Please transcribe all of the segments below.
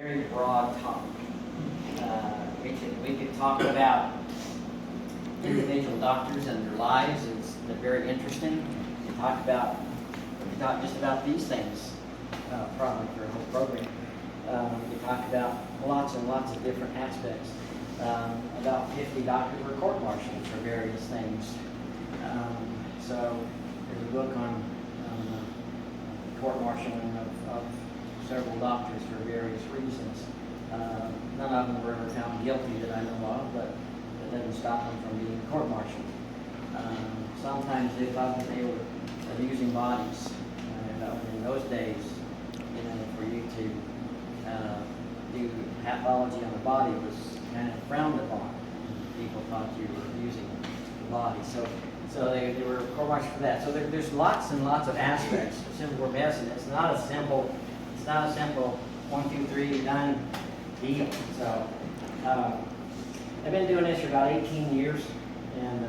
Very broad topic. We could talk about individual doctors and their lives. They're very interesting. We could talk just about these things, probably for a whole program. We could talk about lots and lots of different aspects. About 50 doctors were court-martialed for various things. So there's a book on court-martialing of several doctors for various reasons. None of them were ever found guilty that I know of, but that didn't stop them from being court-martialed. Sometimes they thought that they were abusing bodies. In those days, for you to do pathology on the body was kind of frowned upon. People thought you were abusing the body. So they were court-martialed for that. So there's lots and lots of aspects of civil war medicine. It's not a simple 1, 2, 3, done deal. So I've been doing this for about 18 years, and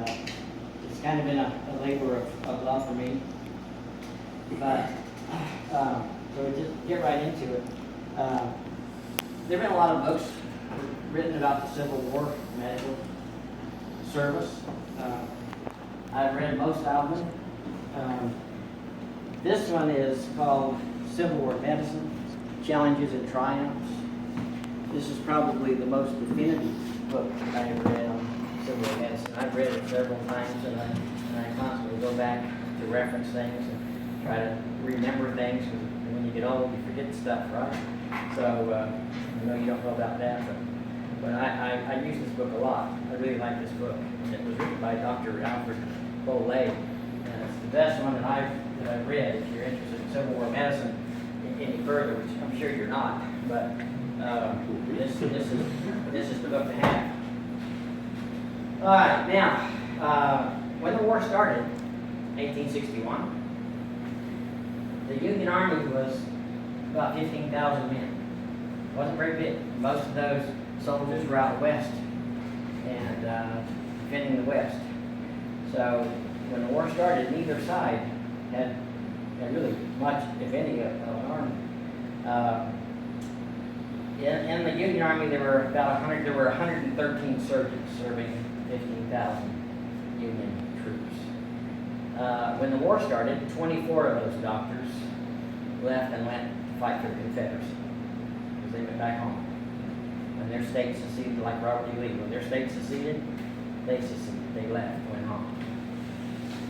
it's kind of been a labor of love for me. But so we just get right into it. There have been a lot of books written about the Civil War medical service. I've read most of them. This one is called Civil War Medicine, Challenges and Triumphs. This is probably the most definitive book I ever read on Civil War medicine. I've read it several times, and I constantly go back to reference things and try to remember things, because when you get old, you forget stuff, right? So I know you don't know about that, but I use this book a lot. I really like this book. It was written by Dr. Alfred Bolay, and it's the best one that I've read. If you're interested in Civil War medicine any further, which I'm sure you're not, but this is the book to have. All right, now when the war started, 1861, the Union Army was about 15,000 men. It wasn't very big. Most of those soldiers were out west and defending the west. So when the war started, neither side had really much, if any, of an army. In the Union Army, there were 113 surgeons serving 15,000 Union troops. When the war started, 24 of those doctors left and went to fight for the Confederacy, because they went back home. When their state seceded, like Robert E. Lee, when their state seceded, they seceded. They left, went home.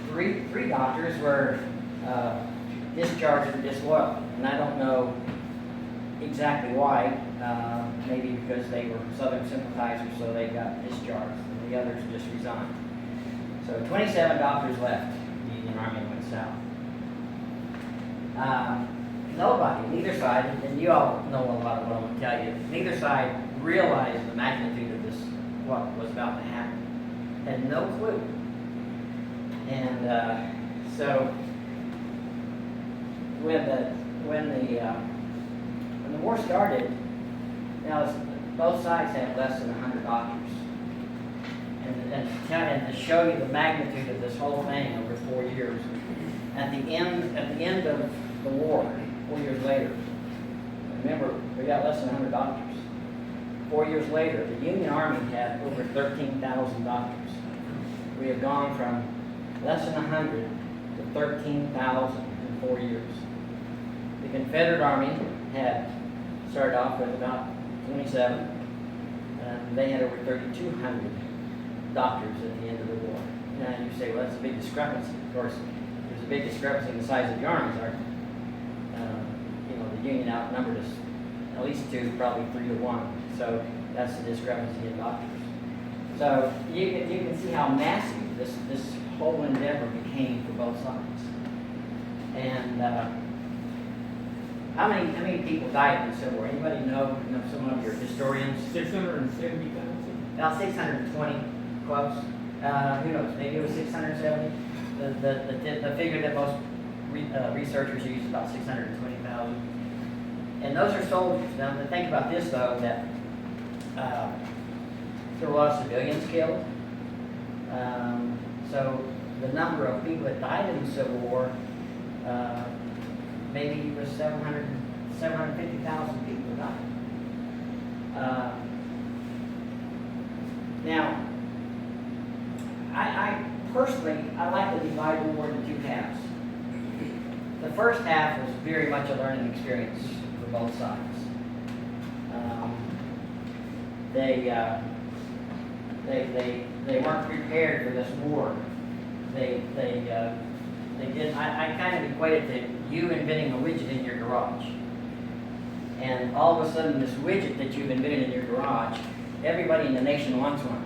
Three doctors were discharged for disloyal, and I don't know exactly why. Maybe because they were Southern sympathizers, so they got discharged, and the others just resigned. So 27 doctors left the Union Army and went south. Nobody, neither side, and you all know a lot of what I'm going to tell you, neither side realized the magnitude of this, what was about to happen. Had no clue. And so when the war started, now both sides had less than 100 doctors. And to show you the magnitude of this whole thing over 4 years, at the end of the war, 4 years later, remember, we got less than 100 doctors. 4 years later, the Union Army had over 13,000 doctors. We have gone from less than 100 to 13,000 in 4 years. The Confederate Army had started off with about 27, and they had over 3,200 doctors at the end of the war. Now you say, well, that's a big discrepancy. Of course, there's a big discrepancy in the size of the armies. The Union outnumbered us at least 2, probably 3 to 1. So that's the discrepancy in doctors. So you can see how massive this whole endeavor became for both sides. And how many people died in the Civil War? Anybody know some of your historians? 670,000. About 620, close. Who knows? Maybe it was 670. The figure that most researchers use is about 620,000. And those are soldiers. Now, think about this, though, that there were a lot of civilians killed. So the number of people that died in the Civil War maybe it was 750,000 people died. Now, I personally, I like to divide the war into two halves. The first half was very much a learning experience for both sides. They weren't prepared for this war. They did. I kind of equate it to you inventing a widget in your garage, and all of a sudden this widget that you've invented in your garage, everybody in the nation wants one.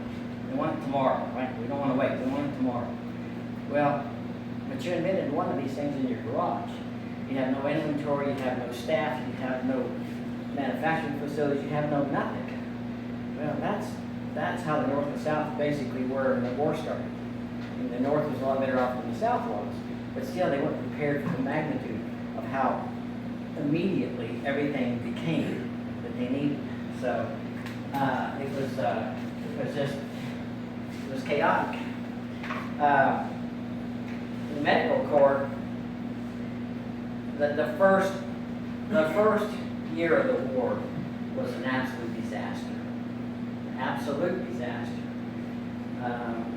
They want it tomorrow, right? We don't want to wait. We want it tomorrow. Well, but you invented one of these things in your garage. You have no inventory. You have no staff. You have no manufacturing facilities. You have no nothing. Well, that's how the North and South basically were when the war started. I mean, the North was a lot better off than the South was, but still they weren't prepared for the magnitude of how immediately everything became that they needed. So it was chaotic. The medical corps, the first year of the war was an absolute disaster. Absolute disaster.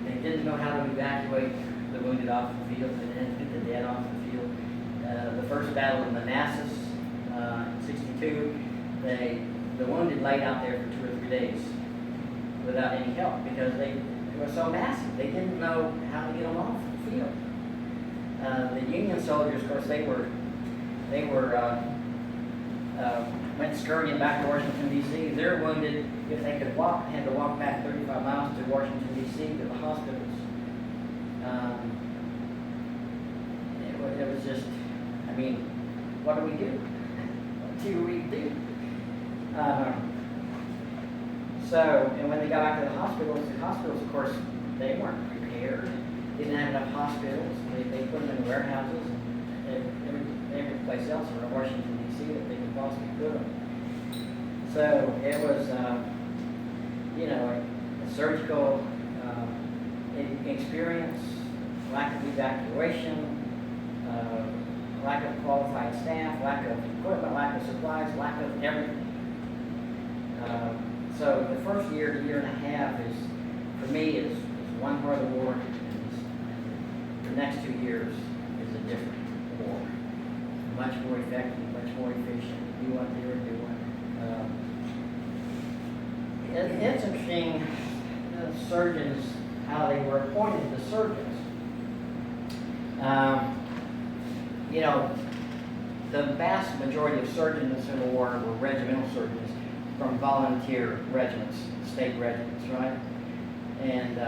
They didn't know how to evacuate the wounded off the field. They didn't get the dead off the field. The first battle in Manassas, 62, the wounded laid out there for 2 or 3 days without any help because they were so massive. They didn't know how to get them off the field. The Union soldiers, of course, they went scurrying back to Washington, D.C. They're wounded. If they could walk, had to walk back 35 miles to Washington, D.C. to the hospitals. It was just, I mean, what do we do? What do we do? And when they got back to the hospitals, of course, they weren't prepared. They didn't have enough hospitals. They put them in warehouses and every place else around Washington, D.C. that they could possibly put them. So it was, a surgical experience, lack of evacuation, lack of qualified staff, lack of equipment, lack of supplies, lack of everything. So the first year to year and a half for me, is one part of the war, and the next 2 years is a different war. Much more effective, much more efficient. Do what they were doing. It's interesting, the surgeons, how they were appointed the surgeons. The vast majority of surgeons in the Civil War were regimental surgeons from volunteer regiments, state regiments, right? And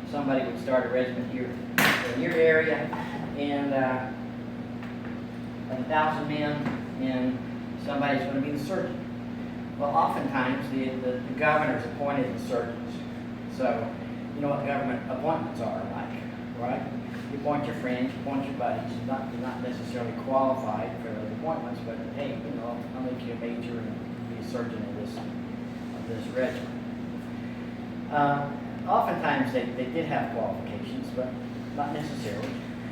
somebody would start a regiment here in your area, and 1,000 men, and somebody's going to be the surgeon. Well, oftentimes the governors appointed the surgeons. So, you know what government appointments are like, right? You appoint your friends, you appoint your buddies. You're not necessarily qualified for those appointments, but hey, I'll make you a major and be a surgeon of this regiment. Oftentimes they did have qualifications, but not necessarily.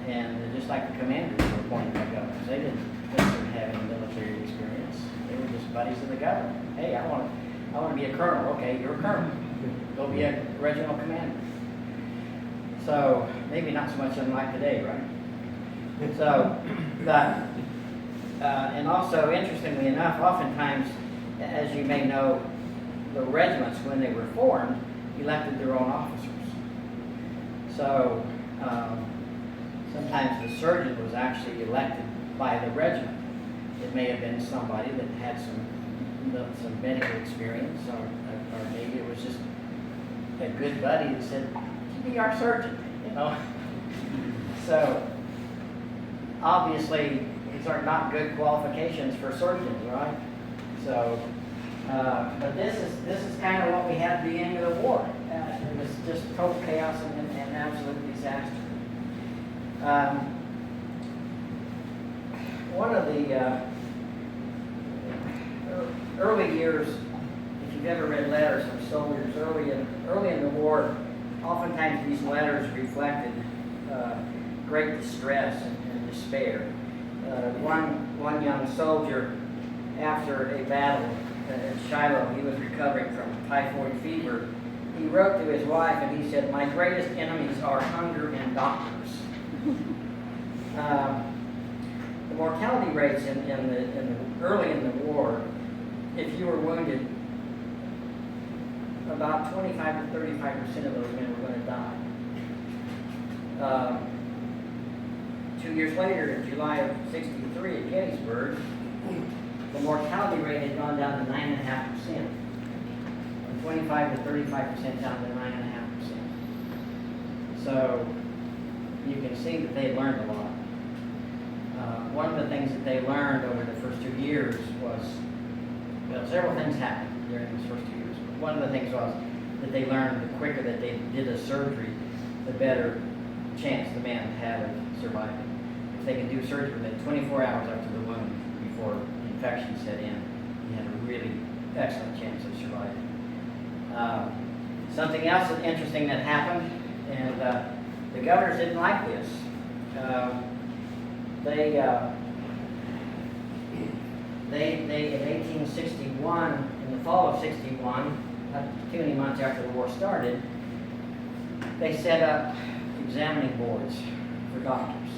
And just like the commanders were appointed by governors, they didn't necessarily have any military experience. They were just buddies of the governor. Hey, I want to be a colonel. Okay, you're a colonel. Go be a regimental commander. So maybe not so much unlike today, right? So, and also interestingly enough, oftentimes, as you may know, the regiments when they were formed elected their own officers. So sometimes the surgeon was actually elected by the regiment. It may have been somebody that had some medical experience, or maybe it was just a good buddy that said, "You be our surgeon," So obviously these are not good qualifications for surgeons, right? So, but this is kind of what we had at the beginning of the war. It was just total chaos and absolute disaster. One of the early years, if you've ever read letters from soldiers early in the war, oftentimes these letters reflected great distress and despair. One young soldier, after a battle at Shiloh, he was recovering from typhoid fever, he wrote to his wife and he said, "My greatest enemies are hunger and doctors." The mortality rates early in the war, if you were wounded, about 25 to 35% of those men were going to die. 2 years later, in July of '63 at Gettysburg, the mortality rate had gone down to 9.5%. From 25 to 35% down to 9.5%. So you can see that they learned a lot. One of the things that they learned over the first 2 years was, well, several things happened during those first 2 years. But one of the things was that they learned the quicker that they did a surgery, the better chance the man had of surviving. If they could do surgery within 24 hours after the wound, before infection set in, he had a really excellent chance of surviving. Something else that's interesting that happened, and the governors didn't like this. They in 1861, in the fall of '61, not too many months after the war started, they set up examining boards for doctors.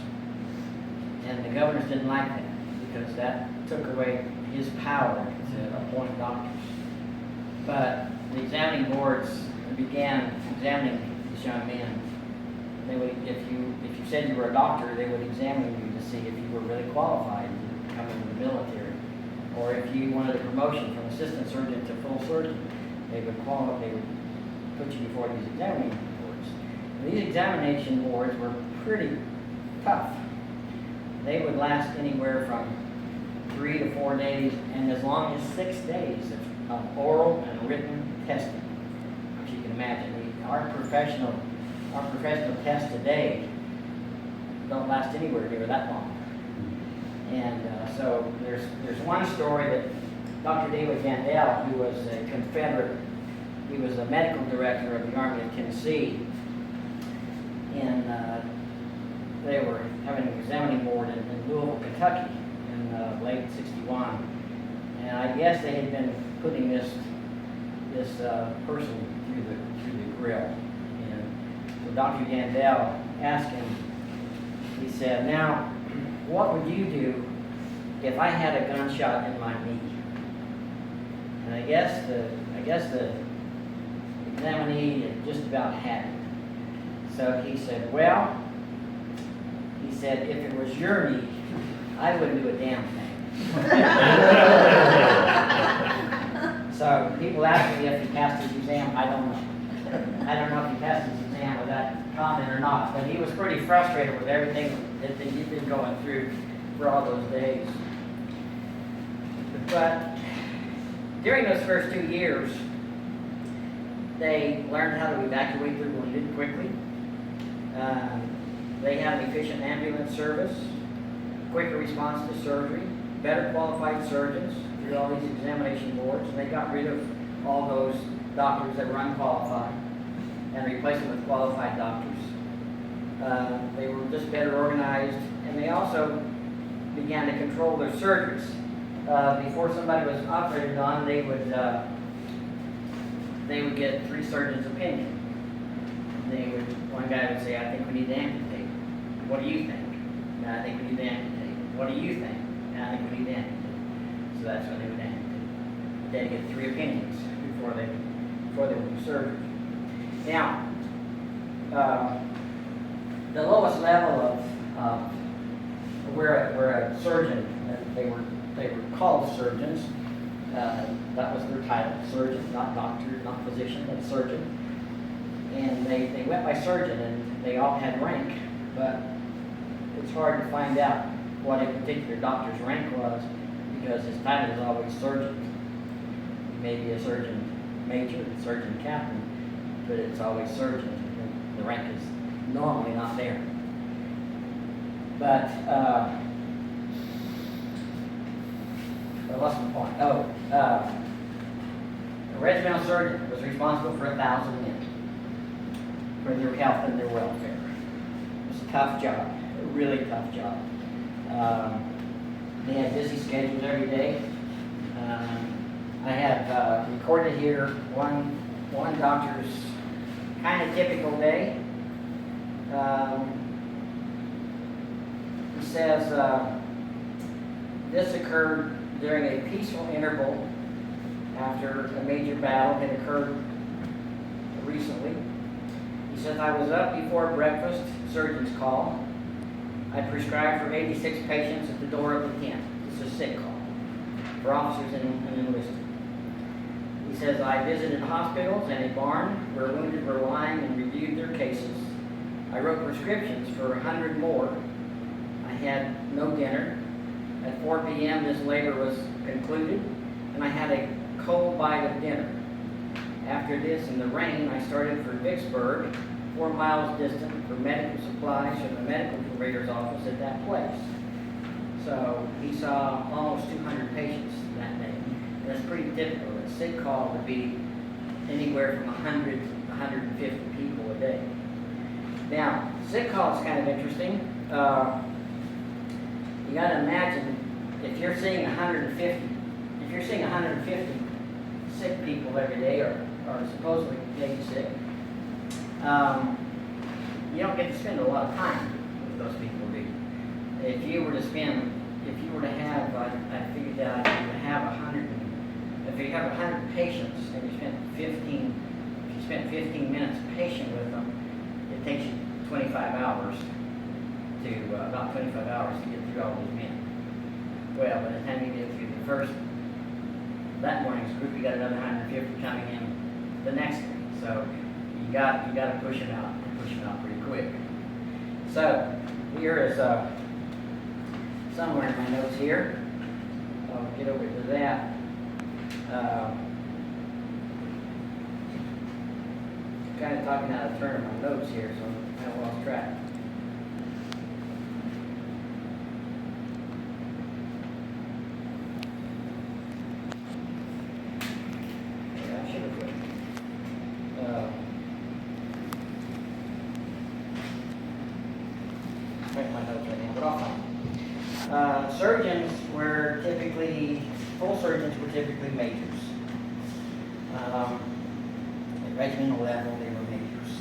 And the governors didn't like that because that took away his power to appoint doctors. But the examining boards began examining these young men. They would, if you said you were a doctor, they would examine you to see if you were really qualified to come into the military. Or if you wanted a promotion from assistant surgeon to full surgeon, they would put you before these examining boards. And these examination boards were pretty tough. They would last anywhere from 3 to 4 days and as long as 6 days of oral and written testing. If you can imagine, our professional tests today don't last anywhere near that long. And so there's one story that Dr. David Gandel, who was a Confederate, he was the medical director of the Army of Tennessee, and they were having an examining board in Louisville, Kentucky in late '61. And I guess they had been putting this person through the grill. And so Dr. Gandel asked him, he said, "Now, what would you do if I had a gunshot in my knee?" And I guess the examinee had just about had it. So he said, "Well," he said, "if it was your knee, I wouldn't do a damn thing." So people ask me if he passed his exam. I don't know. I don't know if he passed his exam with that comment or not, but he was pretty frustrated with everything that he'd been going through for all those days. But during those first 2 years, they learned how to evacuate their wounded quickly. They had an efficient ambulance service, quicker response to surgery, better qualified surgeons through all these examination boards, and they got rid of all those doctors that were unqualified and replaced them with qualified doctors. They were just better organized, and they also began to control their surgeries. Before somebody was operated on, they would get 3 surgeons' opinion. One guy would say, "I think we need to amputate." "What do you think?" "No, I think we need to amputate." "What do you think?" "No, I think we need to amputate." So that's when they would amputate. They'd get 3 opinions before they would do surgery. Now, the lowest level of where a surgeon, they were called surgeons. That was their title, surgeon, not doctor, not physician, but surgeon. And they went by surgeon, and they all had rank, but it's hard to find out what a particular doctor's rank was because his title is always surgeon. He may be a surgeon major, surgeon captain, but it's always surgeon. The rank is normally not there. But I lost my point. A regimental surgeon was responsible for 1,000 men, for their health and their welfare. It was a tough job, a really tough job. They had busy schedules every day. I have recorded here one one doctor's kind of typical day. He says this occurred during a peaceful interval after a major battle had occurred recently. He says, I was up before breakfast, surgeon's call. I prescribed for 86 patients at the door of the tent. This is a sick call for officers and enlisted. He says, I visited hospitals and a barn where wounded were lying and reviewed their cases. I wrote prescriptions for 100 more. I had no dinner. At 4 p.m. this labor was concluded, and I had a cold bite of dinner. After this, in the rain, I started for Vicksburg, 4 miles distant, for medical supplies from the medical curator's office at that place. So he saw almost 200 patients that day. And that's pretty typical. A sick call would be anywhere from 100 to 150 people a day. Now, sick call is kind of interesting. You got to imagine if you're seeing 150 sick people every day, or supposedly getting sick, you don't get to spend a lot of time with those people, do you? If you were to have, I figured out if you have 100 patients and you spent 15 minutes patient with them, it takes you 25 hours about 25 hours to get through all these men. Well, by the time you get through that morning's group, you got another 150 coming in the next day. So you got to push them out pretty quick. So here is somewhere in my notes here. I'll get over to that. Kind of talking out of turn in my notes here, so I lost track. Surgeons were full surgeons were typically majors. At regimental level, they were majors.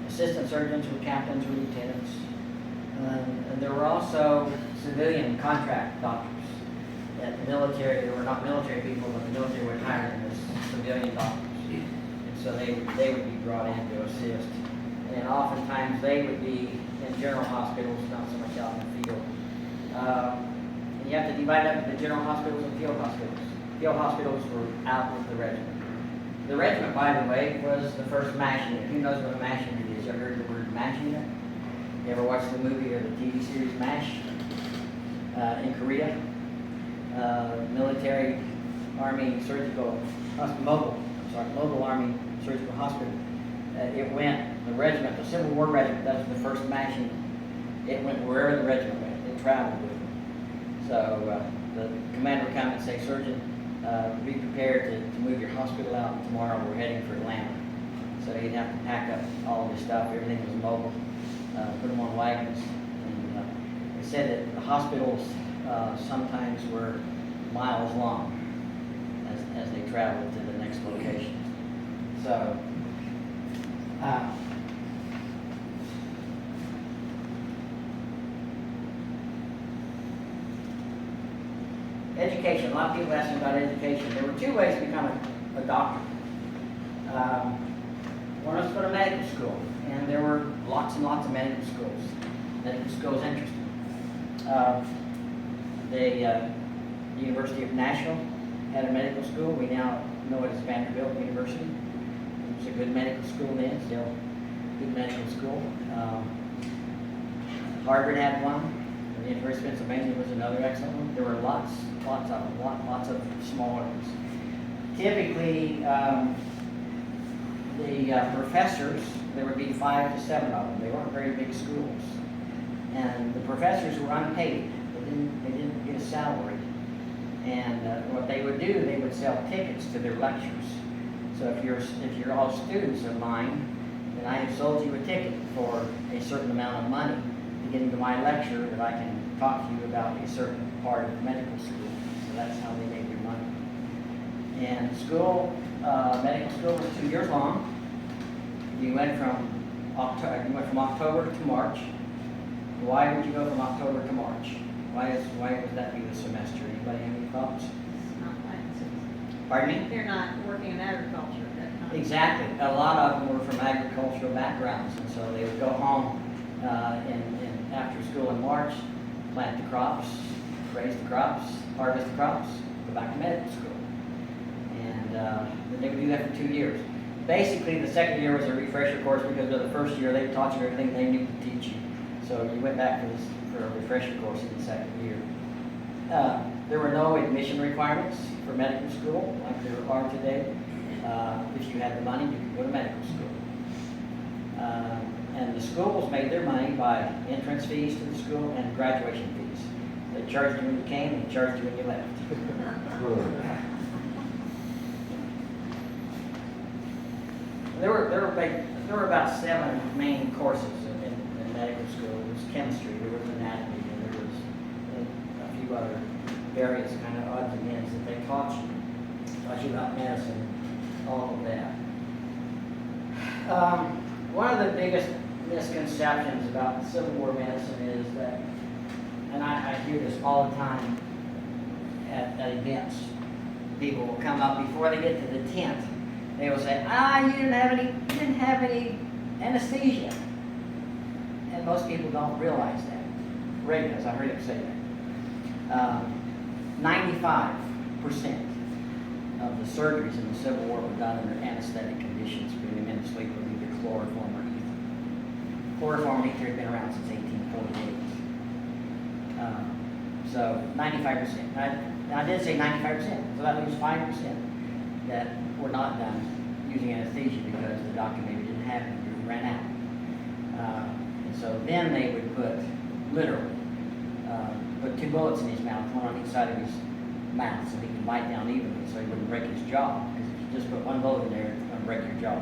Assistant surgeons were captains or lieutenants. And there were also civilian contract doctors. At the military, there were not military people, but the military would hire them as civilian doctors. And so they would be brought in to assist. And oftentimes they would be in general hospitals, not so much out in the field. And you have to divide up the general hospitals and field hospitals. Field hospitals were out with the regiment. The regiment, by the way, was the first MASH unit. Who knows what a MASH unit is? You ever heard the word MASH unit? You ever watched the movie or the TV series MASH? In Korea, military, army, surgical, mobile army surgical hospital. The regiment, the Civil War regiment, that was the first MASH unit. It went wherever the regiment went. It traveled with them. So the commander would come and say, Surgeon, be prepared to move your hospital out. Tomorrow we're heading for Atlanta. So he'd have to pack up all of his stuff. Everything was mobile. Put them on wagons. And they said that the hospitals sometimes were miles long as they traveled to the next location. So education. A lot of people ask me about education. There were 2 ways to become a doctor. One was to go to medical school, and there were lots and lots of medical schools. Medical school is interesting. The University of Nashville had a medical school. We now know it as Vanderbilt University. It was a good medical school then, still a good medical school. Harvard had one. The University of Pennsylvania was another excellent one. There were lots of smaller ones. Typically, the professors, there would be 5 to 7 of them. They weren't very big schools. And the professors were unpaid. They didn't get a salary. And what they would do, they would sell tickets to their lectures. So if you're all students of mine, then I have sold you a ticket for a certain amount of money to get into my lecture that I can talk to you about a certain part of medical school. So that's how they made their money. And school, medical school was 2 years long. You went from October to March. Why would you go from October to March? Why would that be the semester? Anybody have any thoughts? It's not licensed. Pardon me? They're not working in agriculture at that time. Exactly. A lot of them were from agricultural backgrounds, and so they would go home in after school in March, plant the crops, raise the crops, harvest the crops, go back to medical school. And then they would do that for 2 years. Basically, the second year was a refresher course because of the first year they taught you everything they knew to teach you. So you went back for a refresher course in the second year. There were no admission requirements for medical school like there are today. If you had the money, you could go to medical school. And the schools made their money by entrance fees to the school and graduation fees. They charged you when you came and they charged you when you left. There were about 7 main courses in medical school. There was chemistry, there was anatomy, and there was a few other various kind of odds and ends that they taught you about medicine, all of that. One of the biggest misconceptions about Civil War medicine is that, and I hear this all the time at events, people will come up before they get to the tent. They will say, you didn't have any anesthesia. And most people don't realize that. Ray does, I heard him say that. 95% of the surgeries in the Civil War were done under anesthetic conditions, putting them in sleep with either chloroform or ether. Chloroform and ether had been around since 1848. So 95%. I did say 95%, so that leaves 5% that were not done using anesthesia because the doctor maybe didn't have it or ran out. And so then they would literally put 2 bullets in his mouth, one on each side of his mouth so he can bite down evenly so he wouldn't break his jaw. Because if you just put 1 bullet in there, it's going to break your jaw.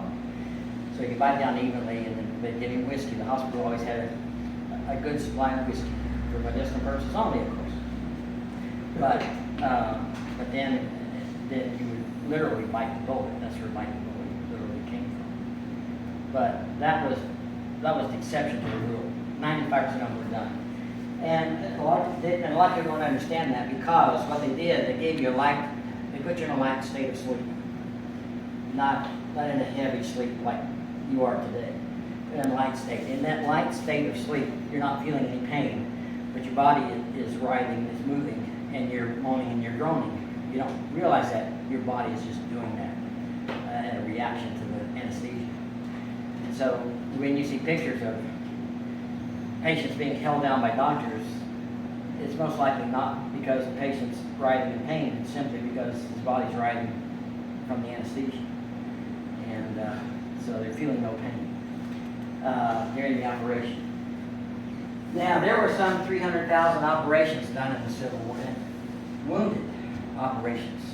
So he could bite down evenly, and then they'd give him whiskey. The hospital always had a good supply of whiskey for medicinal purposes only, of course. But then you would literally bite the bullet. That's where bite the bullet literally came from. But that was the exception to the rule. 95% of them were done. And a lot of people don't understand that because what they did, they gave you they put you in a light state of sleep. Not in a heavy sleep like you are today. In a light state. In that light state of sleep, you're not feeling any pain, but your body is writhing, is moving, and you're moaning and you're groaning. You don't realize that your body is just doing that in a reaction to the anesthesia. And so when you see pictures of patients being held down by doctors, it's most likely not because the patient's writhing in pain, it's simply because his body's writhing from the anesthesia. And so they're feeling no pain during the operation. Now, there were some 300,000 operations done in the Civil War, wounded operations.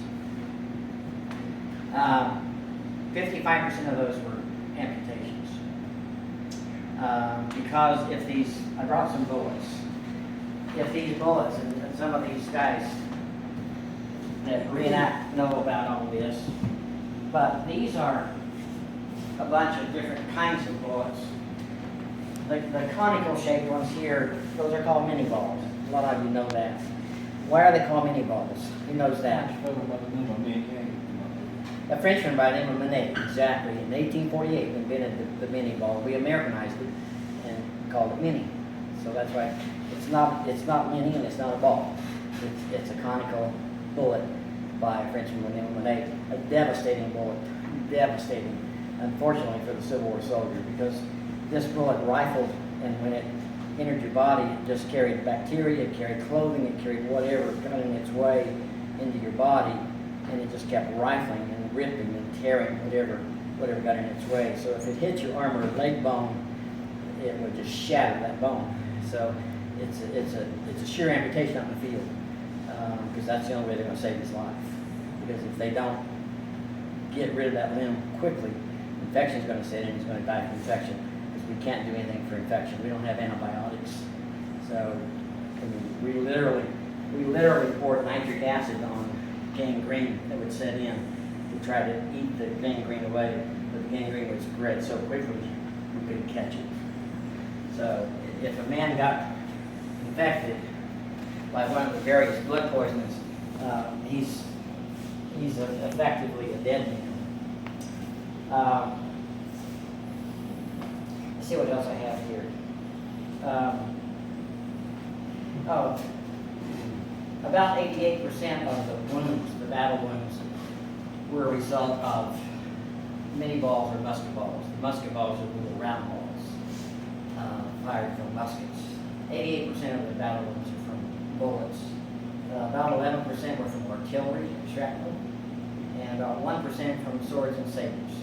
55% of those were amputations. Because I brought some bullets. If these bullets, and some of these guys that reenact know about all this, but these are a bunch of different kinds of bullets. The conical shaped ones here, those are called mini balls. A lot of you know that. Why are they called mini balls? Who knows that? A Frenchman by the name of Manet, exactly. In 1848, invented the mini ball. We Americanized it and called it mini. So that's why it's not mini and it's not a ball. It's a conical bullet by a Frenchman by the name of Manet. A devastating bullet, devastating. Unfortunately for the Civil War soldier, because this bullet rifled, and when it entered your body, it just carried bacteria, it carried clothing, it carried whatever coming its way into your body, and it just kept rifling and ripping and tearing whatever got in its way. So if it hit your arm or leg bone, it would just shatter that bone. So it's a sheer amputation out in the field, because that's the only way they're going to save his life. Because if they don't get rid of that limb quickly, infection is going to set in. He's going to die of infection because we can't do anything for infection. We don't have antibiotics. So we literally poured nitric acid on gangrene that would set in. to try to eat the gangrene away, but the gangrene would spread so quickly we couldn't catch it. So if a man got infected by one of the various blood poisons, he's effectively a dead man. Let's see what else I have here. About 88% of the wounds, the battle wounds, were a result of mini balls or musket balls. The musket balls are little round balls fired from muskets. 88% of the battle wounds are from bullets. About 11% were from artillery, shrapnel, and about 1% from swords and sabers.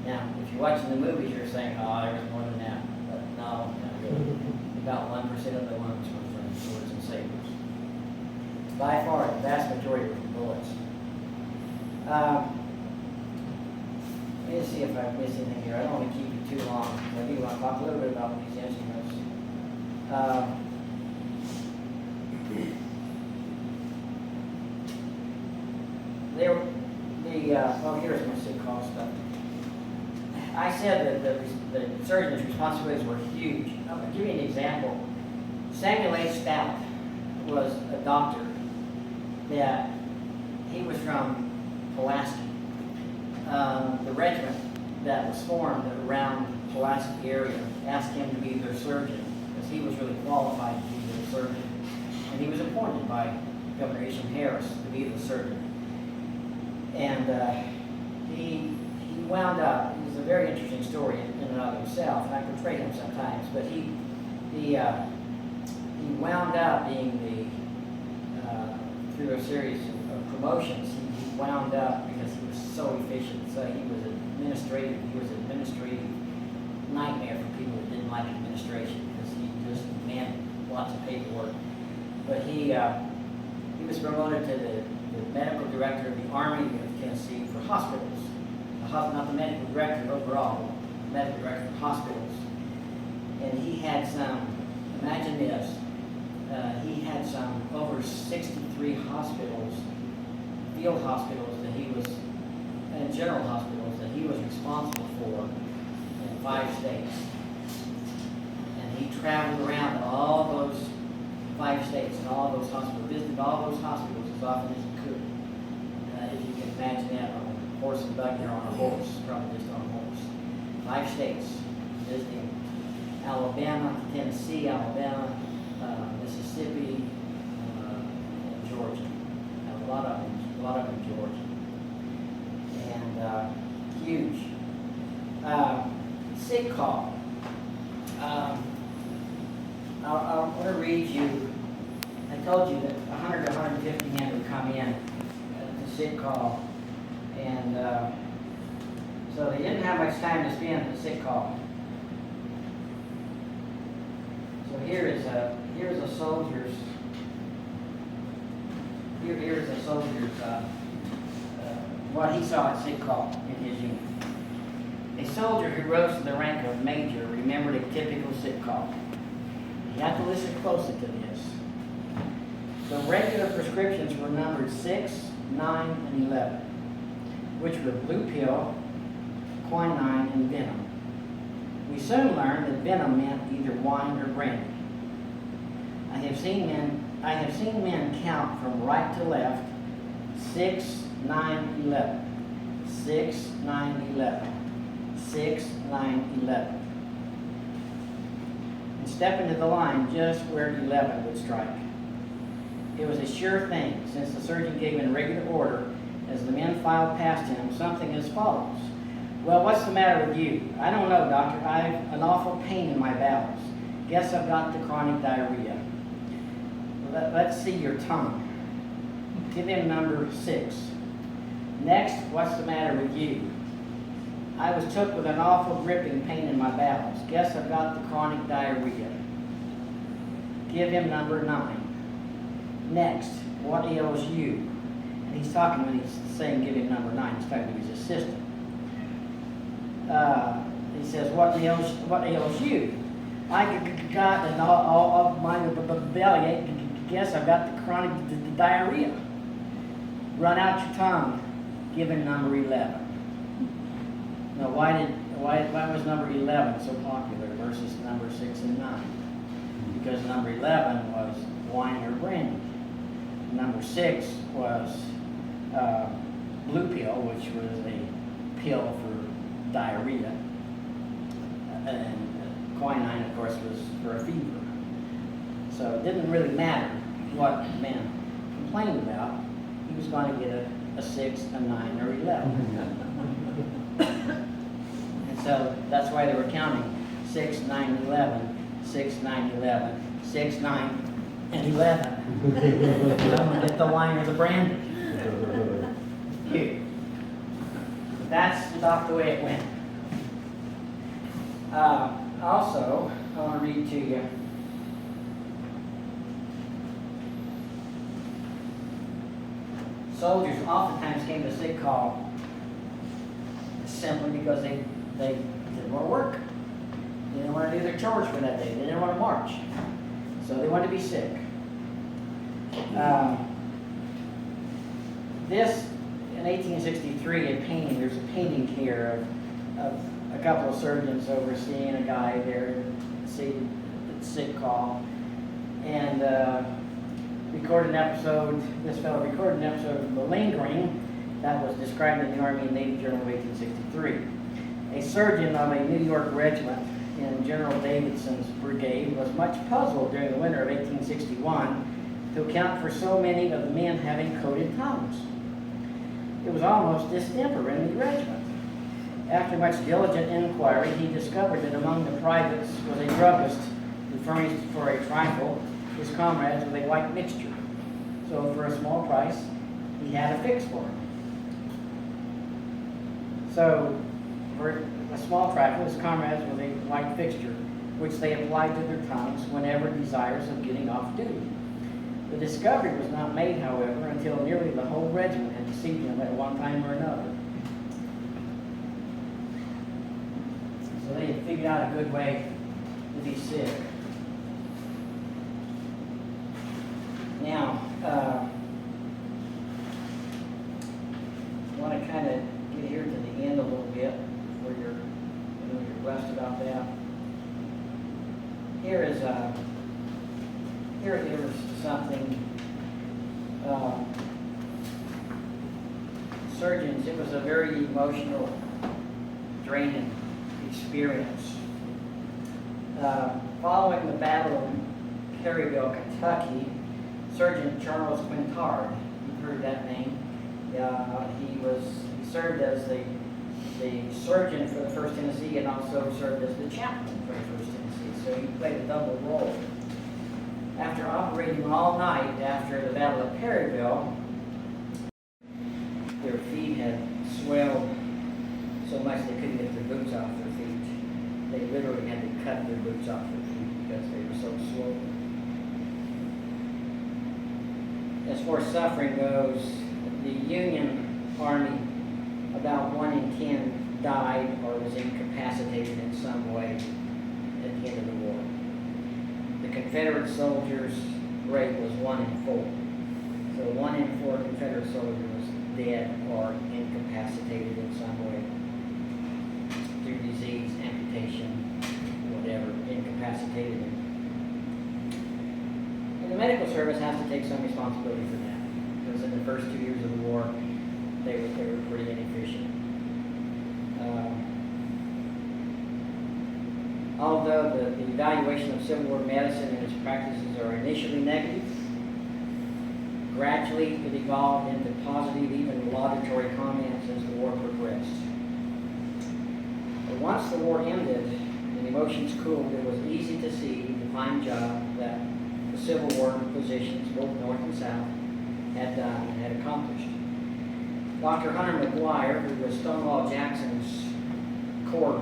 Now, if you're watching the movies, you're saying, oh, there was more than that. But no, not really. About 1% of the wounds were from swords and sabers. By far, the vast majority were from bullets. Let me see if I've missed anything here. I don't want to keep you too long. I do want to talk a little bit about these instruments. Here's my sick call stuff. I said that the surgeon's responsibilities were huge. I'll give you an example. Samuel A. Stout was a doctor that he was from Pulaski. The regiment that was formed around Pulaski area asked him to be their surgeon because he was really qualified to be their surgeon. And he was appointed by Governor Isham Harris to be the surgeon. And he wound up, it was a very interesting story in and of himself, and I portray him sometimes, but he wound up being through a series of promotions, he wound up, because he was so efficient, so he was an administrative nightmare for people that didn't like administration, because he just demanded lots of paperwork. But he was promoted to the medical director of the Army of Tennessee for hospitals. Not the medical director overall, the medical director for hospitals. And he had some, imagine this, he had some over 63 hospitals, field hospitals that he was, and general hospitals that he was responsible for in 5 states. And he traveled around all those 5 states and all those hospitals, visited all those hospitals as often as he could. If you can imagine that on a horse and buggy or on a horse, probably just on a horse. 5 states, visiting Alabama, Tennessee, Alabama, Mississippi, and Georgia. And a lot of them Georgia. And huge. Sick call. I want to read you. I told you that 100 to 150 men would come in to sick call, and so they didn't have much time to spend at the sick call. So here's a soldier's what he saw at sick call in his unit. A soldier who rose to the rank of major remembered a typical sick call. You have to listen closely to this. The regular prescriptions were numbered 6, 9, and 11, which were blue pill, quinine, and venom. We soon learned that venom meant either wine or brandy. I have seen men count from right to left, 6, 9, 11, 6, 9, 11, 6, 9, 11. And step into the line just where 11 would strike. It was a sure thing, since the surgeon gave in regular order as the men filed past him, something as follows. Well, what's the matter with you? I don't know, doctor. I've an awful pain in my bowels. Guess I've got the chronic diarrhea. Let's see your tongue. Give him number 6. Next, what's the matter with you? I was took with an awful gripping pain in my bowels. Guess I've got the chronic diarrhea. Give him number 9. Next, what ails you? And he's talking when he's saying give him number 9. He's talking to his assistant. He says, what ails you? I got an all of my belly. Guess I've got the chronic diarrhea. Run out your tongue. given number 11. Now, why was number 11 so popular versus number 6 and 9? Because number 11 was wine or brandy. Number 6 was blue pill, which was a pill for diarrhea. And quinine, of course, was for a fever. So it didn't really matter what the man complained about. He was going to get a 6, a 9, or 11. And so that's why they were counting 6, 9, 11, 6, 9, 11, 6, 9, and 11. Someone get the wine or the brandy. Here. That's about the way it went. Also, I want to read to you. Soldiers oftentimes came to sick call simply because they didn't want to work. They didn't want to do their chores for that day. They didn't want to march. So they wanted to be sick. This, in 1863, a painting, there's a painting here of a couple of surgeons overseeing a guy there seated at sick call. And recorded an episode, this fellow recorded an episode of Malingering that was described in the Army and Navy Journal of 1863. A surgeon of a New York regiment in General Davidson's brigade was much puzzled during the winter of 1861 to account for so many of the men having coated tongues. It was almost distemper in the regiment. After much diligent inquiry, he discovered that among the privates was a druggist who furnished for a trifle his comrades with a white mixture. So for a small price, he had a fix for him. So for a small trifle, his comrades with a white fixture, which they applied to their tongues whenever desirous of getting off duty. The discovery was not made, however, until nearly the whole regiment had deceived him at one time or another. So they had figured out a good way to be sick. Now, I want to kind of get here to the end a little bit where you're blessed about that. Here is something. Surgeons, it was a very emotional, draining experience. Following the Battle of Perryville, Kentucky, Surgeon Charles Quintard, you've heard that name. He served as the surgeon for the 1st Tennessee and also served as the chaplain for the 1st Tennessee. So he played a double role. After operating all night after the Battle of Perryville, their feet had swelled so much they couldn't get their boots off their feet. They literally had to cut their boots off their feet because they were so swollen. As far as suffering goes, the Union Army, about 1 in 10 died or was incapacitated in some way at the end of the war. The Confederate soldiers' rate was 1 in 4. So 1 in 4 Confederate soldiers was dead or incapacitated in some way through disease, amputation, whatever, incapacitated. And the medical service has to take some responsibility for that, because in the first 2 years of the war, they were pretty inefficient. Although the evaluation of Civil War medicine and its practices are initially negative, gradually it evolved into positive, even laudatory comments as the war progressed. But once the war ended and emotions cooled, it was easy to see the fine job that the Civil War physicians, both North and South, had done and had accomplished. Dr. Hunter McGuire, who was Stonewall Jackson's corps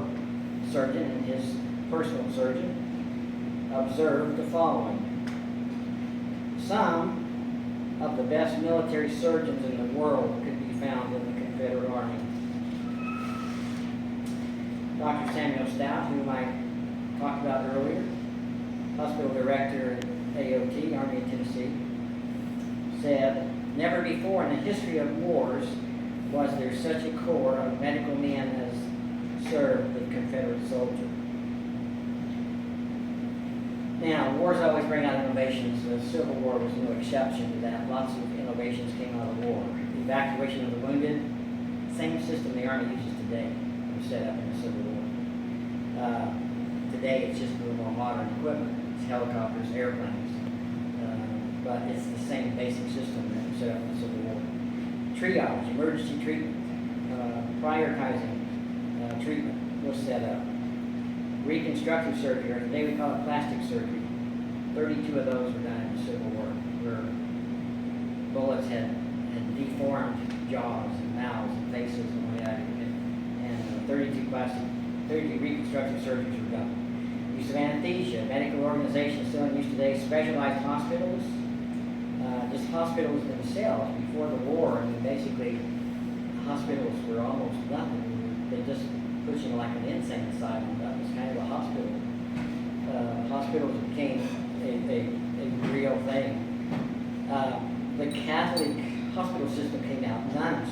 surgeon and his personal surgeon, observed the following. Some of the best military surgeons in the world could be found in the Confederate Army. Dr. Samuel Stout, whom I talked about earlier, hospital director at AOT, Army of Tennessee, said, "Never before in the history of wars was there such a corps of medical men as served the Confederate soldier. Now, wars always bring out innovations. The Civil War was no exception to that. Lots of innovations came out of the war. The evacuation of the wounded, same system the Army uses today, was set up in the Civil War. Today, it's just a little more modern equipment. It's helicopters, airplanes. But it's the same basic system that was set up in the Civil War. Triage, emergency treatment, prioritizing treatment was set up. Reconstructive surgery, or today we call it plastic surgery. 32 of those were done in the Civil War, where bullets had deformed jaws and mouths and faces and what have you. And 32 reconstructive surgeries were done. Use of anesthesia, medical organizations still in use today, specialized hospitals, just hospitals themselves before the war. I mean, basically, hospitals were almost nothing. They just put you like an insane asylum. That was kind of a hospital. Hospitals became a real thing. The Catholic hospital system came out. Nuns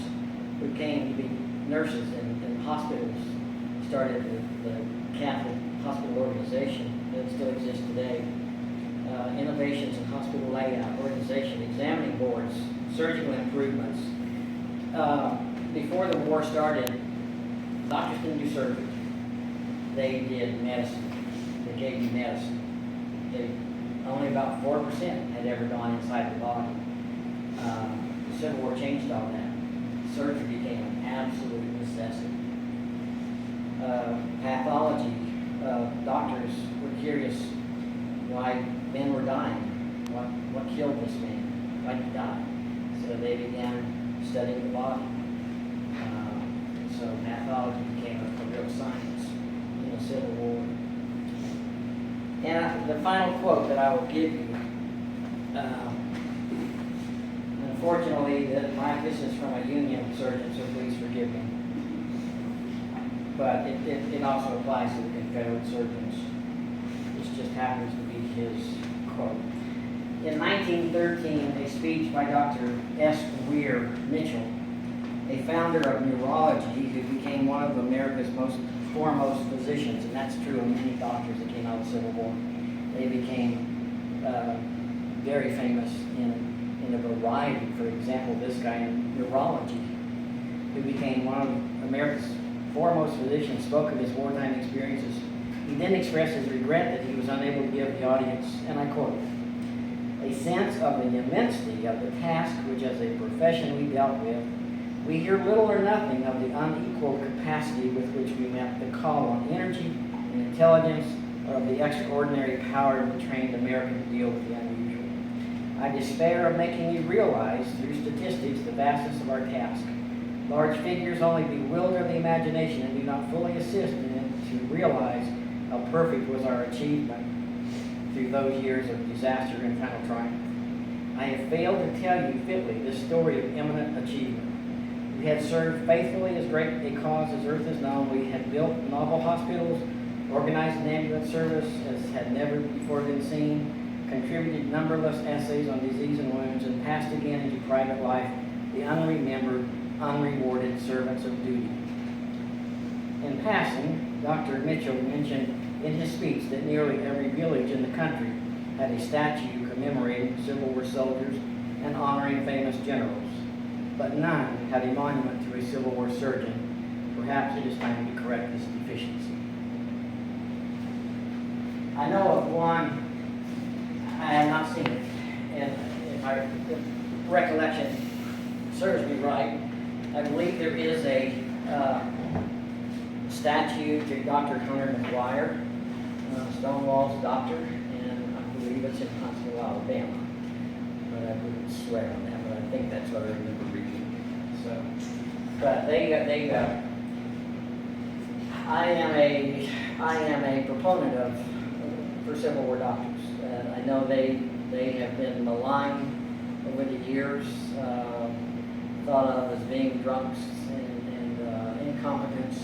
who came to be nurses in hospitals started the Catholic hospital organization that still exists today. Innovations in hospital layout, organization, examining boards, surgical improvements. Before the war started, doctors didn't do surgery. They did medicine. They gave you medicine. Only about 4% had ever gone inside the body. The Civil War changed all that. Surgery became an absolute necessity. Pathology. Doctors were curious why men were dying. What killed this man? Why did he die? So they began studying the body. So pathology became a real science in the Civil War. And the final quote that I will give you, unfortunately, this is from a Union surgeon, so please forgive me. But it also applies to the Confederate surgeons. This just happens to be his quote. In 1913, a speech by Dr. S. Weir Mitchell, a founder of neurology who became one of America's most foremost physicians, and that's true of many doctors that came out of the Civil War. They became very famous in a variety. For example, this guy in neurology, who became one of America's foremost physicians, spoke of his wartime experiences. He then expressed his regret that he was unable to give the audience, and I quote, "a sense of the immensity of the task which as a profession we dealt with. We hear little or nothing of the unequaled capacity with which we met the call on energy and intelligence, or of the extraordinary power of the trained American to deal with the unusual. I despair of making you realize through statistics the vastness of our task. Large figures only bewilder the imagination and do not fully assist in it to realize how perfect was our achievement through those years of disaster and final triumph. I have failed to tell you fitly this story of eminent achievement. We had served faithfully as great a cause as earth has known. We had built novel hospitals, organized an ambulance service as had never before been seen, contributed numberless essays on disease and wounds, and passed again into private life the unremembered, unrewarded servants of duty." In passing, Dr. Mitchell mentioned in his speech that nearly every village in the country had a statue commemorating Civil War soldiers and honoring famous generals, but none had a monument to a Civil War surgeon. Perhaps it is time to correct this deficiency. I know of one, I have not seen it, and if my recollection serves me right, I believe there is a statue to Dr. Hunter McGuire, Stonewall's doctor, and I believe it's in Huntsville, Alabama. But I wouldn't swear on that, but I think that's what I remember reading. So, but I am a proponent for Civil War doctors. I know they have been maligned over the years, thought of as being drunks and incompetents,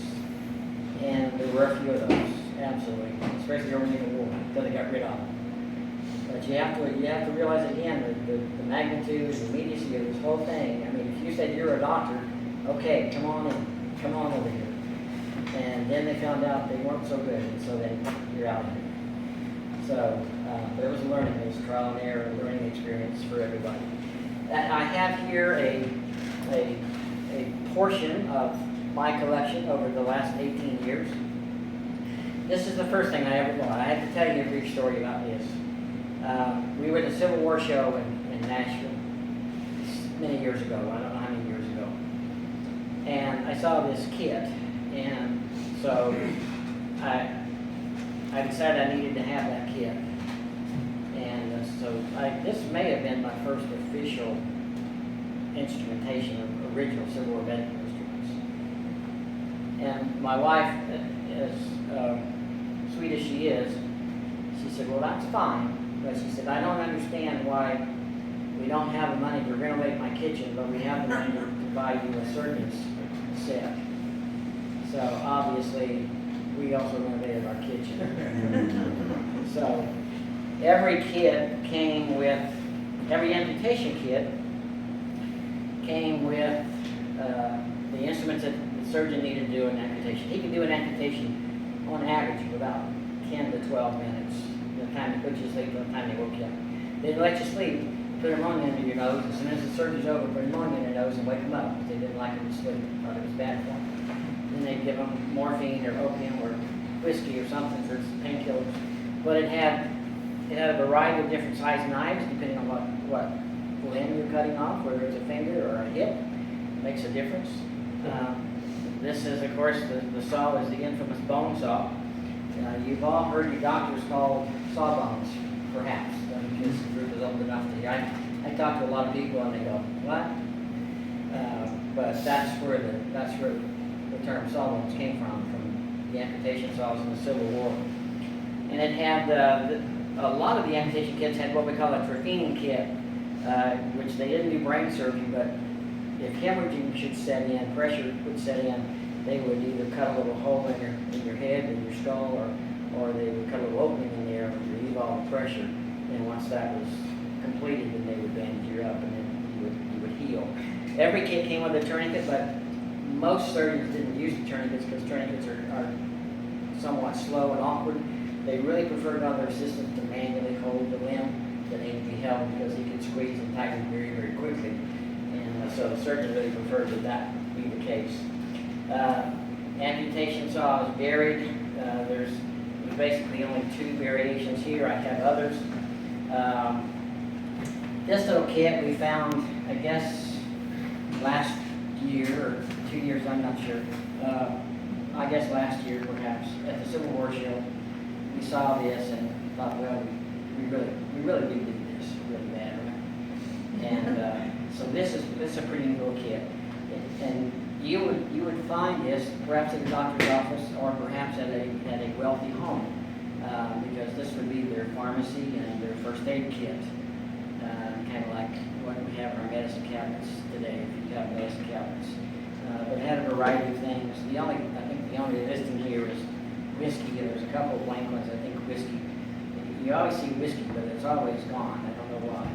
and there were a few of those, absolutely, especially during the war, until they got rid of them. But you have to realize again the magnitude, the immediacy of this whole thing. I mean, if you said you're a doctor okay, come on in, come on over here. And then they found out they weren't so good, and so you're out of here. So, but it was it was trial and error, a learning experience for everybody. I have here a portion of my collection over the last 18 years. This is the first thing I ever bought. I have to tell you a brief story about this. We were at a Civil War show in Nashville many years ago. I don't know how many years ago. And I saw this kit, and so I decided I needed to have that kit. And so this may have been my first official instrumentation of original Civil War medical instruments. And my wife, as sweet as she is, she said, well, that's fine. But she said, I don't understand why we don't have the money to renovate my kitchen, but we have the money to buy you a surgeon's set. So obviously, we also renovated our kitchen. So every kit came with, every amputation kit came with the instruments that the surgeon needed to do an amputation. He could do an amputation on average in about 10 to 12 minutes. The time they put you to sleep, the time they woke you up. They'd let you sleep, put ammonia into your nose. As soon as the surgery's over, put ammonia in your nose and wake them up. They didn't like them to sleep, thought it was bad for them. Then they'd give them morphine or opium or whiskey or something for painkillers. But it had a variety of different size knives depending on what limb you're cutting off, whether it's a finger or a hip. It makes a difference. This is, of course, the saw is the infamous bone saw. You've all heard your doctors called sawbones, perhaps, because the group is old enough to. I talk to a lot of people and they go, what? But that's where the term sawbones came from the amputation saws in the Civil War. And it had a lot of the amputation kits had what we call a trephining kit, which they didn't do brain surgery, but if hemorrhaging should set in, pressure would set in, they would either cut a little hole in your head, in your skull, or they would cut a little opening in there and relieve all the pressure. And once that was completed, then they would bandage you up, and then you would heal. Every kit came with a tourniquet, but most surgeons didn't use the tourniquets because tourniquets are somewhat slow and awkward. They really preferred other assistants to manually hold the limb that needed to be held because he could squeeze and tighten very, very quickly. And so the surgeon really preferred that be the case. Amputation saws varied. There's basically only 2 variations here. I have others. This little kit we found, I guess, last year or 2 years, I'm not sure. I guess last year perhaps at the Civil War show. We saw this and thought, well, we really do need this really bad, right? And so this is a pretty neat little kit. And you would find this perhaps in the doctor's office or perhaps at a wealthy home, because this would be their pharmacy and their first aid kit, kind of like what we have in our medicine cabinets today, if you have medicine cabinets. But it had a variety of things. I think the only listing here is whiskey. There's a couple of blank ones. I think whiskey. You always see whiskey, but it's always gone. I don't know why.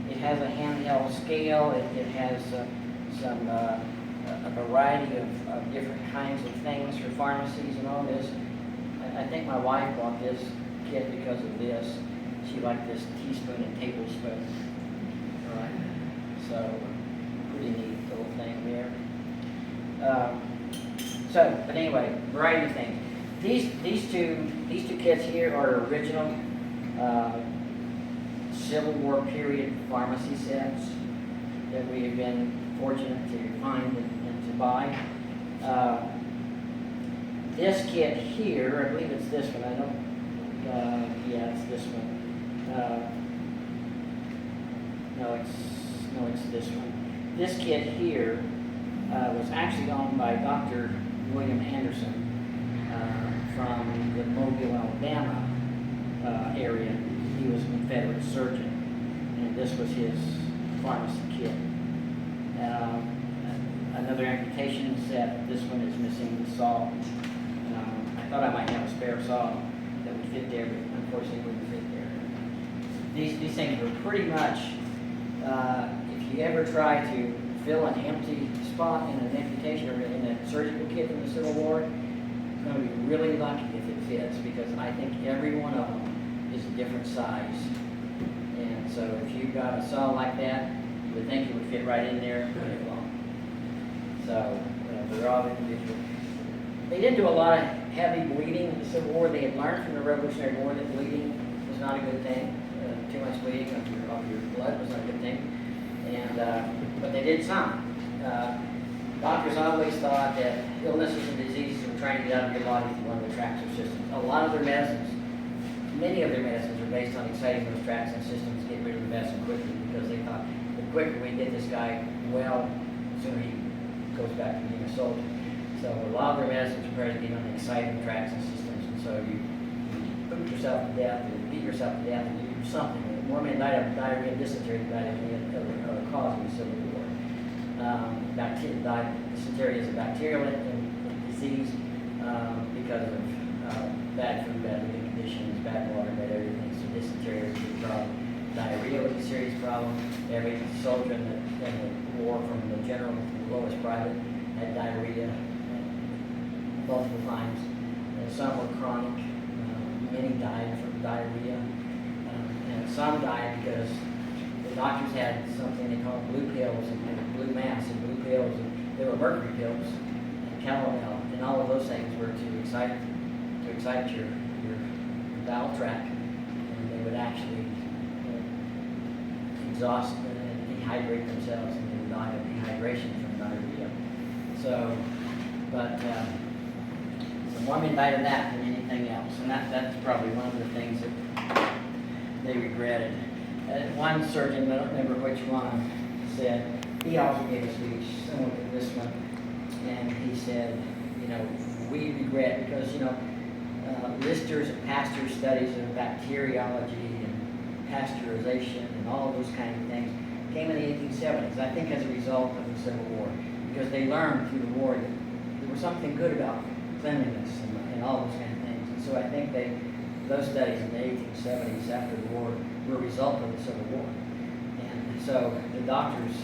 It has a handheld scale. It has a variety of different kinds of things for pharmacies and all this. I think my wife bought this kit because of this. She liked this teaspoon and tablespoon. All right. So pretty neat little thing there. But anyway, variety of things. These two kits here are original Civil War period pharmacy sets that we have been fortunate to find and to buy. This kit here, I believe it's this one. I don't. Yeah, it's this one. No, it's this one. This kit here was actually owned by Dr. William Anderson from the Mobile, Alabama area. He was a Confederate surgeon, and this was his pharmacy kit. Another amputation set. This one is missing the saw. I thought I might have a spare saw that would fit there, but unfortunately it wouldn't fit there. These things were pretty much, if you ever try to fill an empty spot in an amputation or in a surgical kit from the Civil War is going to be really lucky if it fits, because I think every one of them is a different size. And so if you've got a saw like that, you would think it would fit right in there, but it won't. So they're all individual. They didn't do a lot of heavy bleeding in the Civil War. They had learned from the Revolutionary War that bleeding was not a good thing. Too much bleeding of your blood was not a good thing. And but they did some. Doctors always thought that illnesses and diseases were trying to get out of your body through one of the tracts or systems. A lot of their medicines, many of their medicines are based on exciting those tracts and systems to get rid of the medicine quickly, because they thought the quicker we get this guy well, the sooner he goes back to being a soldier. So a lot of their medicines are trying to get on the exciting tracts and systems, and so you poop yourself to death, or beat yourself to death, and you do something. More men died of diarrhea and dysentery than died of any other cause in the Civil War. Dysentery is a bacterial disease because of bad food, bad living conditions, bad water, bad everything. So dysentery is a big problem. Diarrhea was a serious problem. Every soldier in the war, from the general to the lowest private, had diarrhea multiple times. And some were chronic. Many died from diarrhea. And some died because the doctors had something they called blue pills and blue mass and blue pills, and they were mercury pills and calomel, and all of those things were to excite your bowel tract, and they would actually exhaust and dehydrate themselves, and they would die of dehydration from diarrhea. So, but more men died of that than anything else, and that's probably one of the things that they regretted. One surgeon, I don't remember which one, said, he also gave a speech similar to this one, and he said, we regret, because, Lister's and Pasteur's studies of bacteriology and pasteurization and all of those kind of things came in the 1870s, I think as a result of the Civil War, because they learned through the war that there was something good about cleanliness and all those kind of things. And so I think those studies in the 1870s after the war were a result of the Civil War. And so the doctors,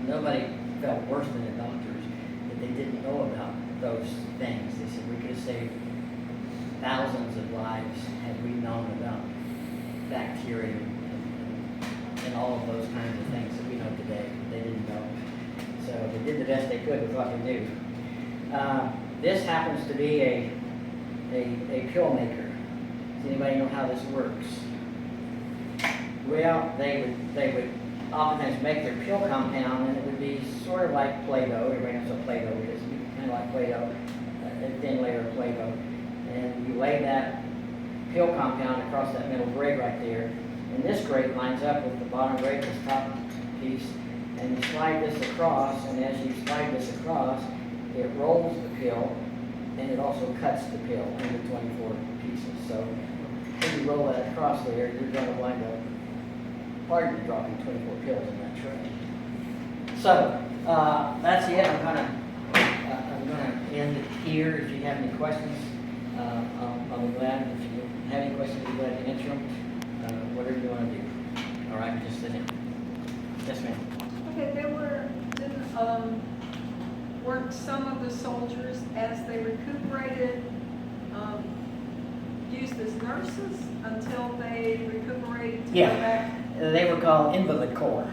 nobody felt worse than the doctors that they didn't know about those things. They said we could have saved thousands of lives had we known about bacteria and all of those kinds of things that we know today. They didn't know. So they did the best they could with what they knew. This happens to be a pill maker. Does anybody know how this works? Well, they would oftentimes make their pill compound, and it would be sort of like Play-Doh. Everybody knows what Play-Doh is. Kind of like Play-Doh, a thin layer of Play-Doh. And you lay that pill compound across that middle grate right there, and this grate lines up with the bottom grate, this top piece, and you slide this across, and as you slide this across, it rolls the pill, and it also cuts the pill into 24 pieces. So when you roll that across there, you're going to wind up hardly dropping 24 pills in that tray. So that's it. I'm gonna end it here. If you have any questions, I'll be glad. If you have any questions, I'll be glad to answer them. Whatever you want to do. All right, just sit in. Yes, ma'am. Okay, weren't some of the soldiers, as they recuperated, used as nurses until they recuperated to go back? They were called invalid corps.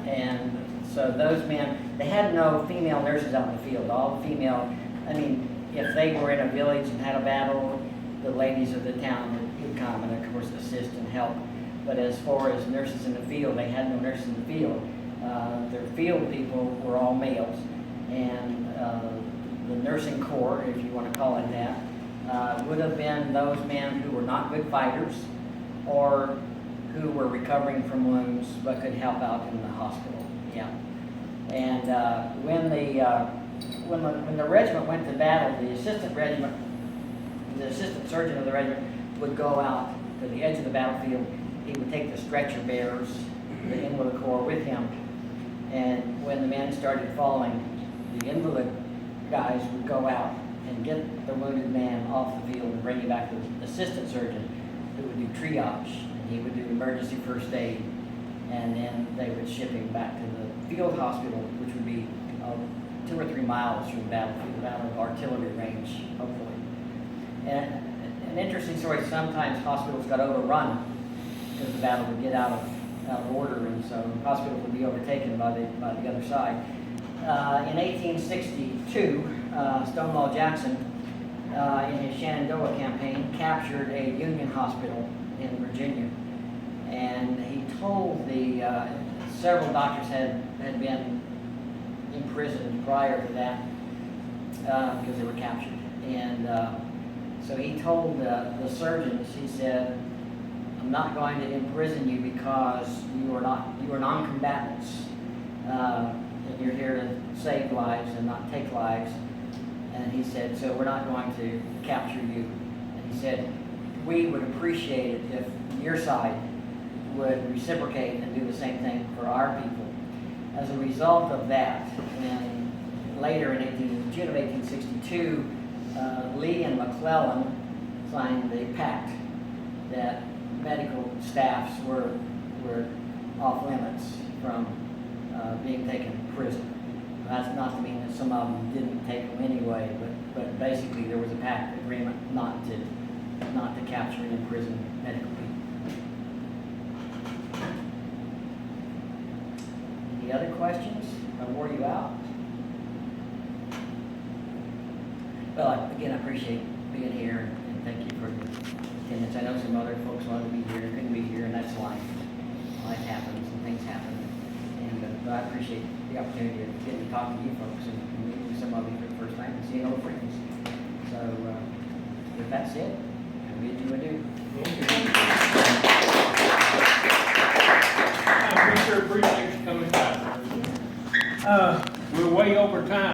Okay. And so those men, they had no female nurses out in the field. All female, if they were in a village and had a battle, the ladies of the town would come and, of course, assist and help. But as far as nurses in the field, they had no nurses in the field. Their field people were all males. And the nursing corps, if you want to call it that, would have been those men who were not good fighters or who were recovering from wounds but could help out in the hospital. Yeah. And when the regiment went to battle, the assistant surgeon of the regiment would go out to the edge of the battlefield. He would take the stretcher bearers, the invalid corps, with him. And when the men started following, the invalid guys would go out and get the wounded man off the field and bring him back to the assistant surgeon, who would do triage, and he would do emergency first aid, and then they would ship him back to the field hospital, which would be 2 or 3 miles from the battlefield, the Battle of Artillery Range, hopefully. And an interesting story, sometimes hospitals got overrun because the battle would get out of order, and so hospitals would be overtaken by the other side. In 1862, Stonewall Jackson, in his Shenandoah campaign, captured a Union hospital in Virginia. And he told several doctors had been imprisoned prior to that because they were captured. And so he told the surgeons, he said, I'm not going to imprison you because you are non-combatants. And you're here to save lives and not take lives. And he said, so we're not going to capture you. And he said, we would appreciate it if your side would reciprocate and do the same thing for our people. As a result of that, when later in June of 1862, Lee and McClellan signed the pact that medical staffs were off limits from being taken prisoner. That's not to mean that some of them didn't take them anyway, but basically there was a pact agreement not to capture and imprison medical people. Any other questions? I wore you out? Well, again, I appreciate being here and thank you for your attendance. I know some other folks wanted to be here, couldn't be here, and that's life. Life happens and things happen. And but I appreciate the opportunity of getting to talk to you folks and meeting with some of you for the first time and seeing old friends. So if that's it, I bid you adieu. I sure appreciate you coming by. We're way over time.